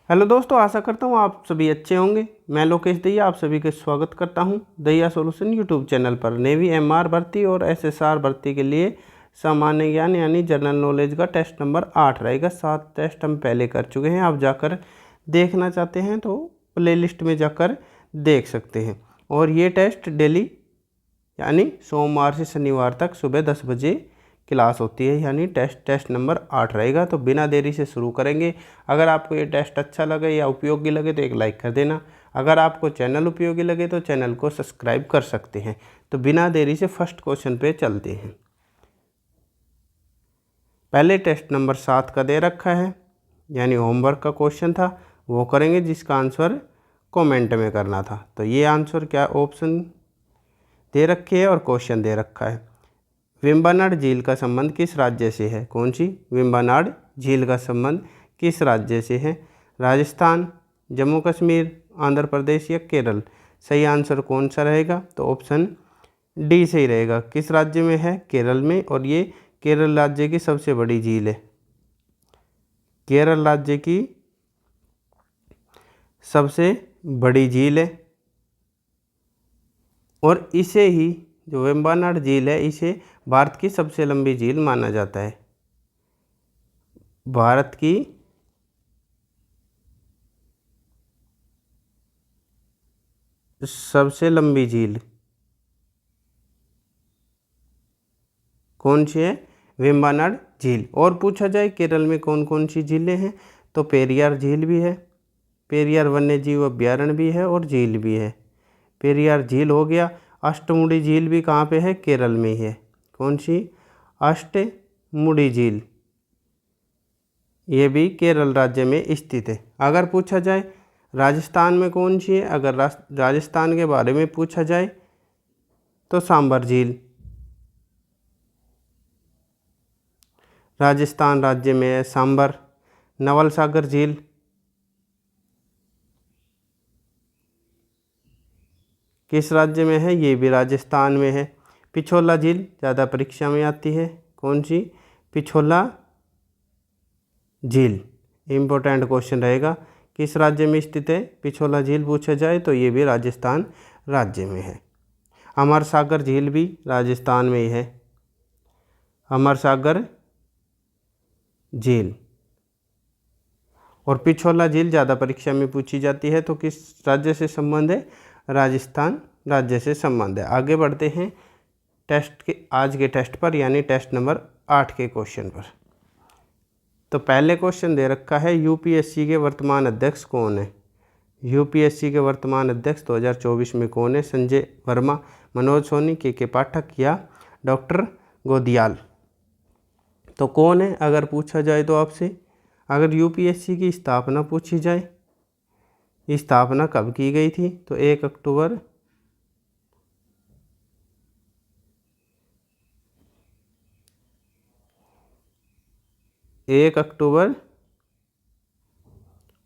Hello दोस्तों, आशा करता हूँ आप सभी अच्छे होंगे। मैं लोकेश दहिया आप सभी का स्वागत करता हूँ दहिया सॉल्यूशन यूट्यूब चैनल पर। नेवी एमआर भर्ती और एसएसआर भर्ती के लिए सामान्य ज्ञान यानी जनरल नॉलेज का टेस्ट नंबर 8 रहेगा। 7 टेस्ट हम पहले कर चुके हैं। आप जाकर देखना चाहते हैं तो प्लेलिस्ट में जाकर देख सकते हैं। और ये टेस्ट डेली यानी सोमवार से शनिवार तक सुबह 10 बजे क्लास होती है, यानी टेस्ट नंबर 8 रहेगा। तो बिना देरी से शुरू करेंगे। अगर आपको ये टेस्ट अच्छा लगे या उपयोगी लगे तो एक लाइक कर देना। अगर आपको चैनल उपयोगी लगे तो चैनल को सब्सक्राइब कर सकते हैं। तो बिना देरी से फर्स्ट क्वेश्चन पे चलते हैं। पहले टेस्ट नंबर 7 का दे रखा है, यानी होमवर्क का क्वेश्चन था, वो करेंगे जिसका आंसर कमेंट में करना था। तो ये आंसर क्या ऑप्शन दे रखे है और क्वेश्चन दे रखा है। वेम्बनाड झील का संबंध किस राज्य से है? कौन सी? वेम्बनाड झील का संबंध किस राज्य से है? राजस्थान, जम्मू कश्मीर, आंध्र प्रदेश या केरल? सही आंसर कौन सा रहेगा? तो ऑप्शन डी सही रहेगा। किस राज्य में है? केरल में। और ये केरल राज्य की सबसे बड़ी झील है। केरल राज्य की सबसे बड़ी झील है। और इसे ही जो वेम्बनाड झील है, इसे भारत की सबसे लंबी झील माना जाता है। भारत की सबसे लंबी झील कौन सी है? वेम्बनाड झील। और पूछा जाए केरल में कौन कौन सी झीलें हैं, तो पेरियार झील भी है, पेरियार वन्यजीव अभ्यारण्य भी है और झील भी है। पेरियार झील हो गया। अष्टमुड़ी झील भी कहाँ पे है? केरल में ही है। कौन सी? अष्टमुड़ी झील, ये भी केरल राज्य में स्थित है। अगर पूछा जाए राजस्थान में कौन सी है, अगर राजस्थान के बारे में पूछा जाए तो सांबर झील राजस्थान राज्य में है। सांबर। नवल सागर झील किस राज्य में है? ये भी राजस्थान में है। पिछोला झील ज़्यादा परीक्षा में आती है। कौन सी? पिछोला झील इम्पोर्टेंट क्वेश्चन रहेगा। किस राज्य में स्थित है पिछोला झील पूछा जाए तो ये भी राजस्थान राज्य में है। अमर सागर झील भी राजस्थान में ही है। अमर सागर झील और पिछोला झील ज़्यादा परीक्षा में पूछी जाती है। तो किस राज्य से संबंध है? राजस्थान राज्य से संबंध है। आगे बढ़ते हैं आज के टेस्ट पर, यानी टेस्ट नंबर 8 के क्वेश्चन पर। तो पहले क्वेश्चन दे रखा है, यूपीएससी के वर्तमान अध्यक्ष कौन है? यूपीएससी के वर्तमान अध्यक्ष 2024 में कौन है? संजय वर्मा, मनोज सोनी, के पाठक या डॉक्टर गोदियाल? तो कौन है अगर पूछा जाए तो आपसे? अगर यूपीएससी की स्थापना पूछी जाए, स्थापना कब की गई थी, तो 1 अक्टूबर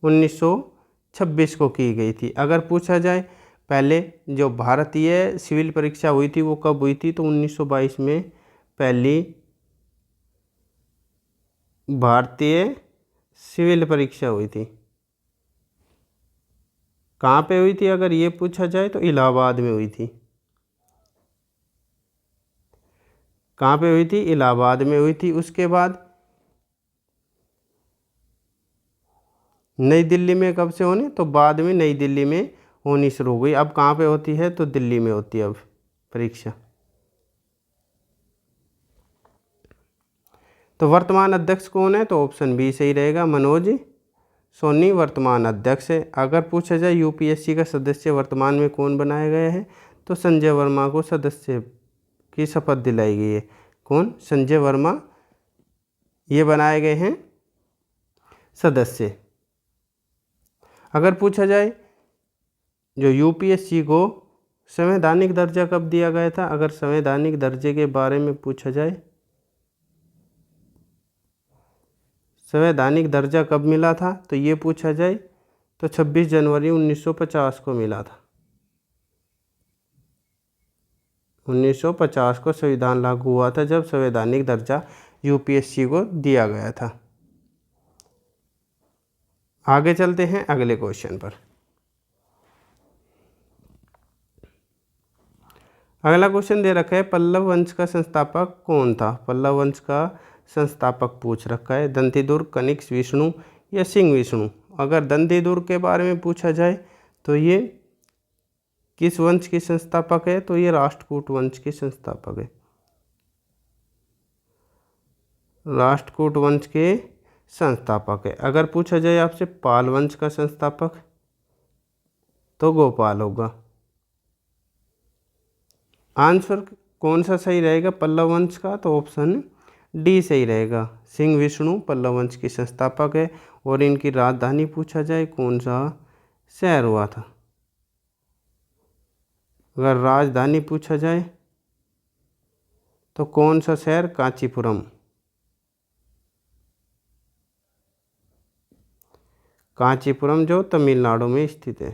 1926 को की गई थी। अगर पूछा जाए पहले जो भारतीय सिविल परीक्षा हुई थी वो कब हुई थी, तो 1922 में पहली भारतीय सिविल परीक्षा हुई थी। कहाँ पे हुई थी अगर ये पूछा जाए तो इलाहाबाद में हुई थी। कहाँ पे हुई थी? इलाहाबाद में हुई थी। उसके बाद नई दिल्ली में कब से होनी, तो बाद में नई दिल्ली में होनी शुरू हो गई। अब कहाँ पे होती है? तो दिल्ली में होती है अब परीक्षा। तो वर्तमान अध्यक्ष कौन है? तो ऑप्शन बी सही रहेगा, मनोज सोनी वर्तमान अध्यक्ष है। अगर पूछा जाए यूपीएससी का सदस्य वर्तमान में कौन बनाया गया है, तो संजय वर्मा को सदस्य की शपथ दिलाई गई है। कौन? संजय वर्मा ये बनाए गए हैं सदस्य। अगर पूछा जाए जो यूपीएससी को संवैधानिक दर्जा कब दिया गया था, अगर संवैधानिक दर्जे के बारे में पूछा जाए, संवैधानिक दर्जा कब मिला था, तो ये पूछा जाए तो 26 जनवरी 1950 को मिला था। 1950 को संविधान लागू हुआ था जब संवैधानिक दर्जा यूपीएससी को दिया गया था। आगे चलते हैं अगले क्वेश्चन पर। अगला क्वेश्चन दे रखा है पल्लव वंश का संस्थापक कौन था। पल्लव वंश का संस्थापक पूछ रखा है दंतिदुर्ग, कनिष्क, विष्णु या सिंह विष्णु। अगर दंतिदुर्ग के बारे में पूछा जाए तो ये किस वंश के संस्थापक है, तो ये राष्ट्रकूट वंश के संस्थापक है। राष्ट्रकूट वंश के संस्थापक है। अगर पूछा जाए आपसे पाल वंश का संस्थापक तो गोपाल होगा। आंसर कौन सा सही रहेगा पल्लव वंश का, तो ऑप्शन डी सही रहेगा। सिंह विष्णु पल्लव वंश के संस्थापक है। और इनकी राजधानी पूछा जाए कौन सा शहर हुआ था। अगर राजधानी पूछा जाए तो कौन सा शहर, कांचीपुरम। कांचीपुरम जो तमिलनाडु में स्थित है।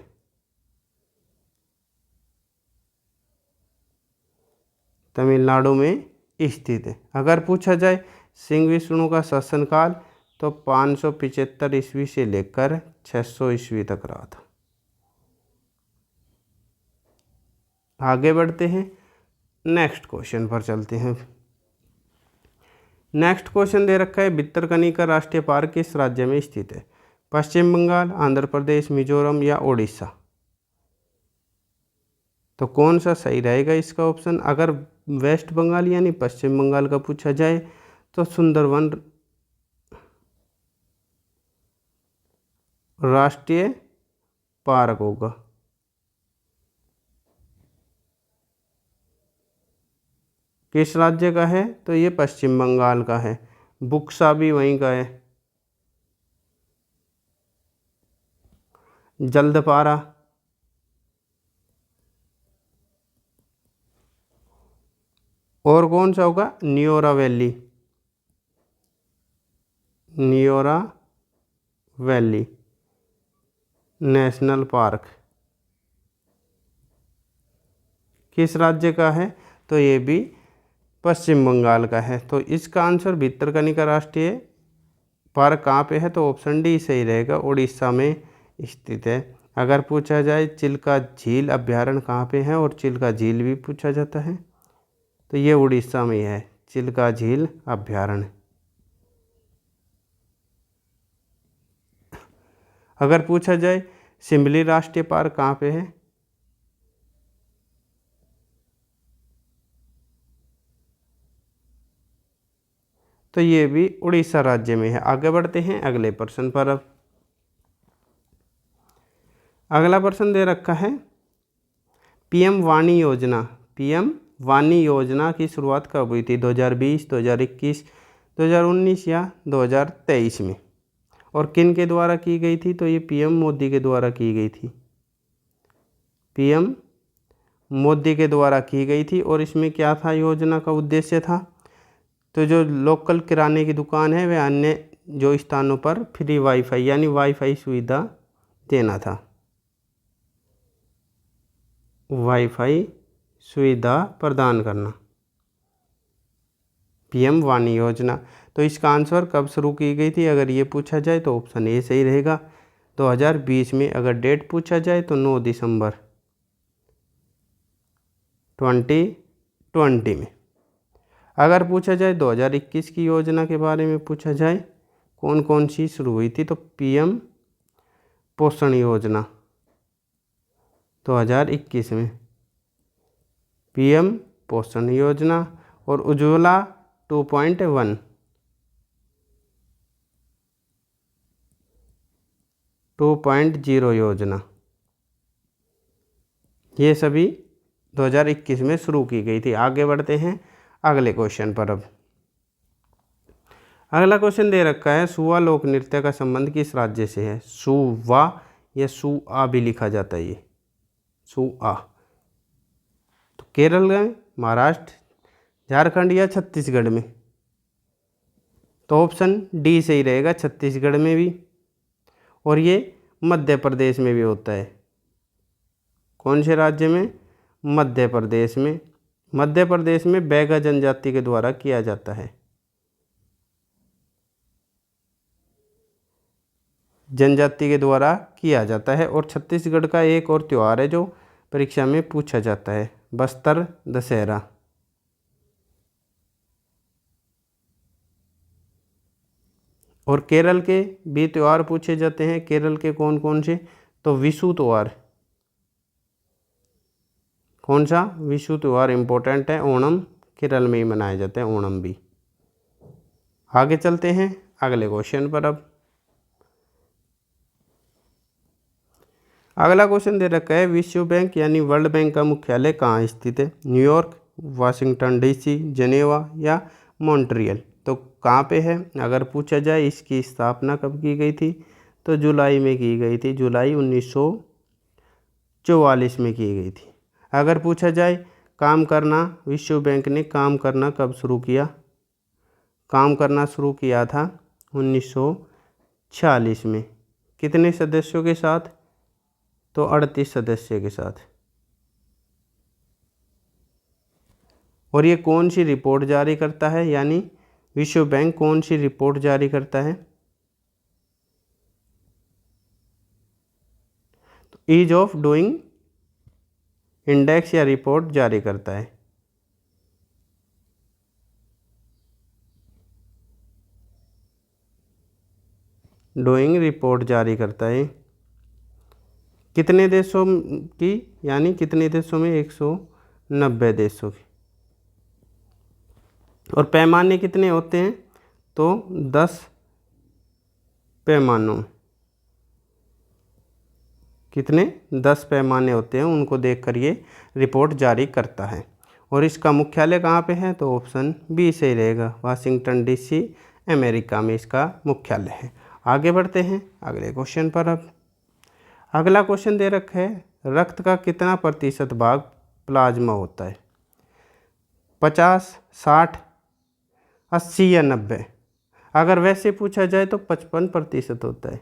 तमिलनाडु में स्थित है। अगर पूछा जाए सिंह विष्णु का शासनकाल तो 575 ईस्वी से लेकर 600 ईस्वी तक रहा था। आगे बढ़ते हैं, नेक्स्ट क्वेश्चन पर चलते हैं। नेक्स्ट क्वेश्चन दे रखा है भितरकनिका राष्ट्रीय पार्क किस राज्य में स्थित है। पश्चिम बंगाल, आंध्र प्रदेश, मिजोरम या उड़ीसा। तो कौन सा सही रहेगा इसका ऑप्शन। अगर वेस्ट बंगाल यानी पश्चिम बंगाल का पूछा जाए तो सुंदरवन राष्ट्रीय पार्क होगा। किस राज्य का है, तो ये पश्चिम बंगाल का है। बुक्सा भी वहीं का है। जल्दपारा, और कौन सा होगा, Neora valley. Neora valley national park किस राज्य का है, तो ये भी पश्चिम बंगाल का है। तो इसका आंसर भितरकनिका राष्ट्रीय पार्क कहाँ पे है, तो ऑप्शन डी सही रहेगा, उड़ीसा में स्थित है। अगर पूछा जाए चिल्का झील अभ्यारण्य कहाँ पे है, और चिल्का झील भी पूछा जाता है, तो ये उड़ीसा में है, चिल्का झील अभ्यारण्य। अगर पूछा जाए सिमली राष्ट्रीय पार्क कहाँ पे है, तो ये भी उड़ीसा राज्य में है। आगे बढ़ते हैं अगले प्रश्न पर। अब अगला प्रश्न दे रखा है पीएम वाणी योजना। पीएम वाणी योजना की शुरुआत कब हुई थी, 2020, 2021, 2019 या 2023 में। और किन के द्वारा की गई थी, तो ये पीएम मोदी के द्वारा की गई थी। पीएम मोदी के द्वारा की गई थी। और इसमें क्या था, योजना का उद्देश्य था, तो जो लोकल किराने की दुकान है वह अन्य जो स्थानों पर फ्री वाईफाई यानी वाईफाई सुविधा देना था। वाईफाई सुविधा प्रदान करना, पीएम वाणी योजना। तो इसका आंसर कब शुरू की गई थी, अगर ये पूछा जाए तो ऑप्शन ए सही रहेगा, 2020 में। अगर डेट पूछा जाए तो 9 दिसंबर 2020 में। अगर पूछा जाए 2021 की योजना के बारे में पूछा जाए कौन कौन सी शुरू हुई थी, तो पीएम पोषण योजना 2021 में, पीएम पोषण योजना। और उज्ज्वला 2.1 2.0 योजना, ये सभी 2021 में शुरू की गई थी। आगे बढ़ते हैं अगले क्वेश्चन पर। अब अगला क्वेश्चन दे रखा है सुवा लोक नृत्य का संबंध किस राज्य से है। सुवा या सुआ भी लिखा जाता है, ये सुआ। तो केरल में, महाराष्ट्र, झारखंड या छत्तीसगढ़ में, तो ऑप्शन डी सही रहेगा, छत्तीसगढ़ में भी। और ये मध्य प्रदेश में भी होता है। कौन से राज्य में, मध्य प्रदेश में। मध्य प्रदेश में बैगा जनजाति के द्वारा किया जाता है। जनजाति के द्वारा किया जाता है। और छत्तीसगढ़ का एक और त्यौहार है जो परीक्षा में पूछा जाता है, बस्तर दशहरा। और केरल के भी त्यौहार पूछे जाते हैं। केरल के कौन कौन से? तो विशु त्यौहार। कौन सा? विशु त्यौहार इम्पोर्टेंट है। ओणम केरल में ही मनाए जाते हैं, ओणम भी। आगे चलते हैं अगले क्वेश्चन पर। अब अगला क्वेश्चन दे रखा है, विश्व बैंक यानी वर्ल्ड बैंक का मुख्यालय कहाँ स्थित है? न्यूयॉर्क, वाशिंगटन डीसी, जेनेवा या मॉन्ट्रियल। तो कहाँ पे है? अगर पूछा जाए इसकी स्थापना कब की गई थी, तो जुलाई में की गई थी, जुलाई 1944 में की गई थी। अगर पूछा जाए काम करना, विश्व बैंक ने काम करना कब शुरू किया? काम करना शुरू किया था 1946 में। कितने सदस्यों के साथ? तो 38 सदस्य के साथ। और ये कौन सी रिपोर्ट जारी करता है, यानी विश्व बैंक कौन सी रिपोर्ट जारी करता है? तो ईज ऑफ डूइंग इंडेक्स या रिपोर्ट जारी करता है। डूइंग रिपोर्ट जारी करता है। कितने देशों की? यानी कितने देशों में? 190 देशों की। और पैमाने कितने होते हैं? तो 10 पैमानों। कितने? 10 पैमाने होते हैं, उनको देखकर ये रिपोर्ट जारी करता है। और इसका मुख्यालय कहाँ पे है? तो ऑप्शन बी सही रहेगा, वाशिंगटन डीसी अमेरिका में इसका मुख्यालय है। आगे बढ़ते हैं अगले क्वेश्चन पर। अब अगला क्वेश्चन दे रखा है, रक्त का कितना प्रतिशत भाग प्लाज्मा होता है? 50, 60, 80 या 90? अगर वैसे पूछा जाए तो 55% होता है।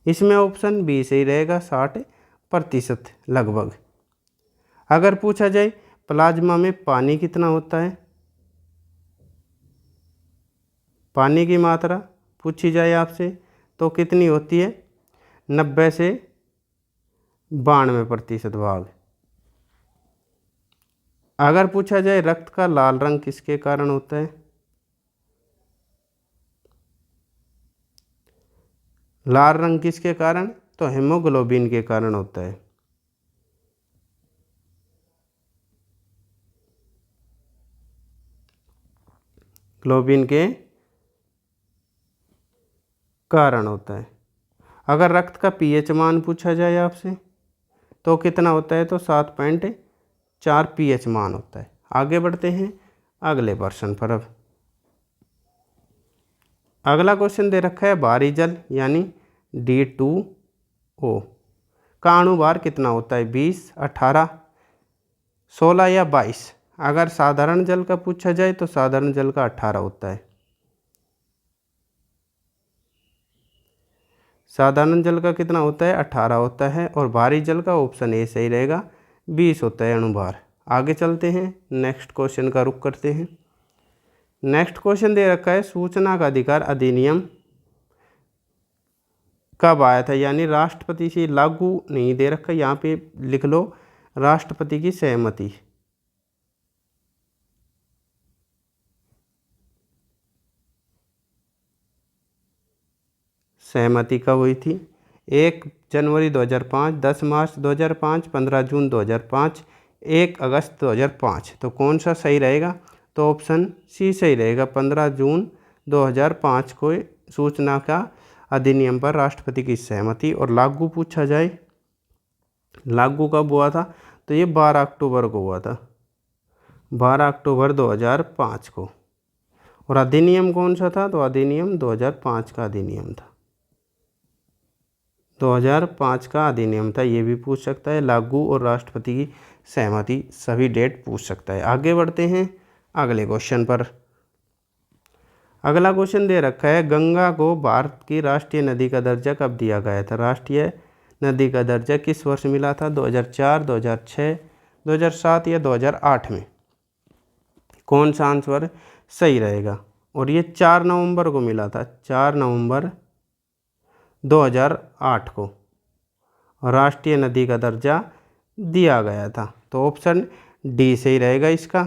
इसमें ऑप्शन बी सही रहेगा, 60% लगभग। अगर पूछा जाए प्लाज्मा में पानी कितना होता है, पानी की मात्रा पूछी जाए आपसे, तो कितनी होती है? 90 से 92% भाग। अगर पूछा जाए रक्त का लाल रंग किसके कारण होता है? लाल रंग किसके कारण? तो हेमोग्लोबिन के कारण होता है। ग्लोबिन के कारण होता है। अगर रक्त का पीएच मान पूछा जाए आपसे, तो कितना होता है? तो 7.4 पीएच मान होता है। आगे बढ़ते हैं अगले प्रश्न पर। अब अगला क्वेश्चन दे रखा है, भारी जल यानी D2O का अणुभार कितना होता है? 20, 18, 16 या 22? अगर साधारण जल का पूछा जाए तो साधारण जल का 18 होता है। साधारण जल का कितना होता है? 18 होता है। और भारी जल का ऑप्शन ए सही रहेगा, 20 होता है अणुभार। आगे चलते हैं, नेक्स्ट क्वेश्चन का रुख करते हैं। नेक्स्ट क्वेश्चन दे रखा है, सूचना का अधिकार अधिनियम कब आया था? यानी राष्ट्रपति से लागू नहीं दे रखा, यहाँ पे लिख लो राष्ट्रपति की सहमति। सहमति कब हुई थी? 1 जनवरी 2005, 10 मार्च 2005, 15 जून 2005, 1 अगस्त 2005। तो कौन सा सही रहेगा? तो ऑप्शन सी सही रहेगा, 15 जून 2005 को सूचना का अधिनियम पर राष्ट्रपति की सहमति। और लागू पूछा जाए, लागू कब हुआ था? तो ये 12 अक्टूबर को हुआ था, 12 अक्टूबर 2005 को। और अधिनियम कौन सा था? तो अधिनियम 2005 का अधिनियम था, 2005 का अधिनियम था। ये भी पूछ सकता है, लागू और राष्ट्रपति की सहमति सभी डेट पूछ सकता है। आगे बढ़ते हैं अगले क्वेश्चन पर। अगला क्वेश्चन दे रखा है, गंगा को भारत की राष्ट्रीय नदी का दर्जा कब दिया गया था? राष्ट्रीय नदी का दर्जा किस वर्ष मिला था? 2004, 2006, 2007 या 2008 में? कौन सा आंसर सही रहेगा? और ये 4 नवंबर को मिला था, 4 नवंबर 2008 को राष्ट्रीय नदी का दर्जा दिया गया था। तो ऑप्शन डी सही रहेगा इसका।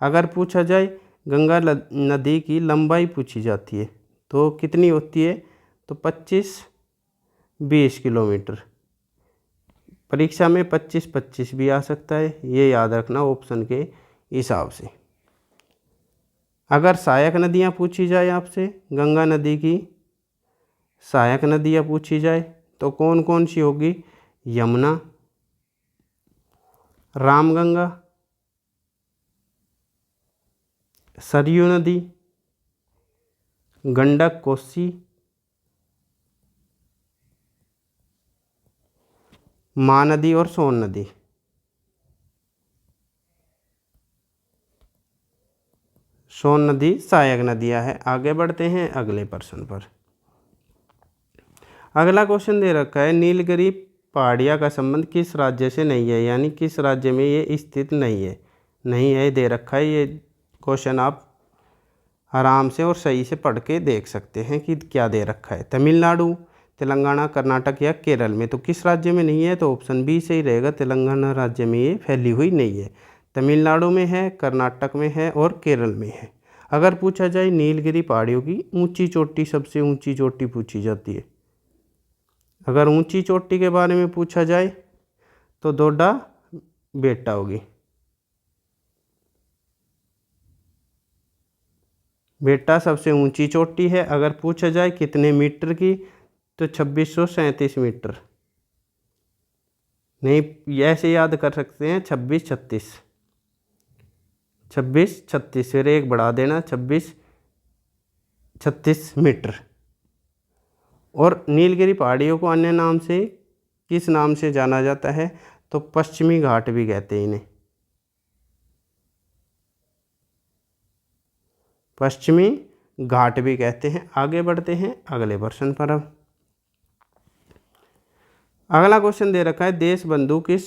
अगर पूछा जाए गंगा नदी की लंबाई पूछी जाती है तो कितनी होती है, तो 25-20 किलोमीटर। परीक्षा में 25-25 भी आ सकता है, ये याद रखना ऑप्शन के हिसाब से। अगर सहायक नदियाँ पूछी जाए आपसे, गंगा नदी की सहायक नदियाँ पूछी जाए तो कौन कौन सी होगी, यमुना, रामगंगा, सरयू नदी, गंडक कोसी, महानदी और सोन नदी। सोन नदी सहायक नदियां है। आगे बढ़ते हैं अगले प्रश्न पर। अगला क्वेश्चन दे रखा है, नीलगिरी पहाड़िया का संबंध किस राज्य से नहीं है, यानी किस राज्य में ये स्थित नहीं है दे रखा है। ये क्वेश्चन आप आराम से और सही से पढ़ के देख सकते हैं कि क्या दे रखा है। तमिलनाडु, तेलंगाना, कर्नाटक या केरल में। तो किस राज्य में नहीं है, तो ऑप्शन बी सही रहेगा। तेलंगाना राज्य में ये फैली हुई नहीं है। तमिलनाडु में है, कर्नाटक में है और केरल में है। अगर पूछा जाए नीलगिरी पहाड़ियों की ऊंची चोटी, सबसे ऊंची चोटी पूछी जाती है। अगर ऊंची चोटी के बारे में पूछा जाए तो डोडा बेटा होगी। बेटा सबसे ऊंची चोटी है। अगर पूछा जाए कितने मीटर की, तो 2637 मीटर। नहीं, ऐसे याद कर सकते हैं 26-36, 26-36 फिर एक बढ़ा देना, 26-36 मीटर। और नीलगिरी पहाड़ियों को अन्य नाम से किस नाम से जाना जाता है, तो पश्चिमी घाट भी कहते हैं इन्हें, पश्चिमी घाट भी कहते हैं। आगे बढ़ते हैं अगले प्रश्न पर। अब अगला क्वेश्चन दे रखा है, देश बंधु किस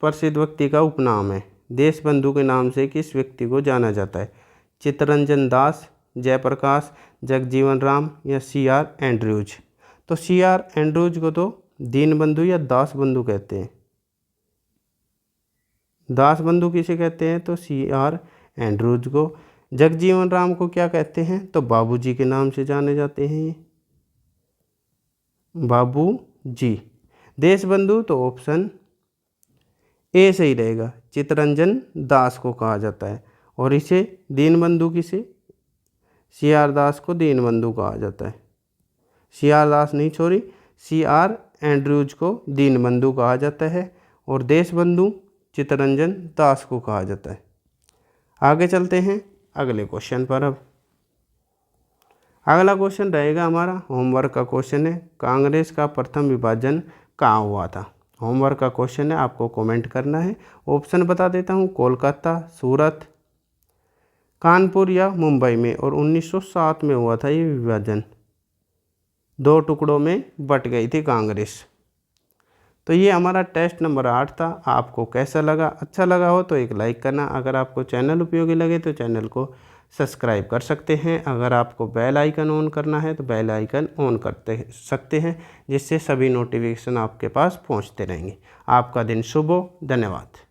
प्रसिद्ध व्यक्ति का उपनाम है। देश बंधु के नाम से किस व्यक्ति को जाना जाता है, चित्तरंजन दास, जयप्रकाश, जगजीवन राम या CR एंड्रयूज। तो CR एंड्रयूज को तो दीन बंधु या दास बंधु कहते हैं। दास बंधु किसे कहते हैं, तो CR एंड्रयूज को। जगजीवन राम को क्या कहते हैं, तो बाबूजी के नाम से जाने जाते हैं ये, बाबूजी। देश बंधु तो ऑप्शन ए सही रहेगा, चित्तरंजन दास को कहा जाता है। और इसे दीन बंधु किसे, CR दास को दीन बंधु कहा जाता है। CR दास नहीं, सॉरी, CR एंड्रयूज को दीन बंधु कहा जाता है और देश बंधु चित्तरंजन दास को कहा जाता है। आगे चलते हैं अगले क्वेश्चन पर। अब अगला क्वेश्चन रहेगा हमारा होमवर्क का क्वेश्चन है, कांग्रेस का प्रथम विभाजन कहाँ हुआ था। होमवर्क का क्वेश्चन है, आपको कमेंट करना है। ऑप्शन बता देता हूँ, कोलकाता, सूरत, कानपुर या मुंबई में। और 1907 में हुआ था ये विभाजन, 2 टुकड़ों में बट गई थी कांग्रेस। तो ये हमारा टेस्ट नंबर 8 था। आपको कैसा लगा, अच्छा लगा हो तो एक लाइक करना। अगर आपको चैनल उपयोगी लगे तो चैनल को सब्सक्राइब कर सकते हैं। अगर आपको बेल आइकन ऑन करना है तो बेल आइकन ऑन करते सकते हैं, जिससे सभी नोटिफिकेशन आपके पास पहुंचते रहेंगे। आपका दिन शुभ हो। धन्यवाद।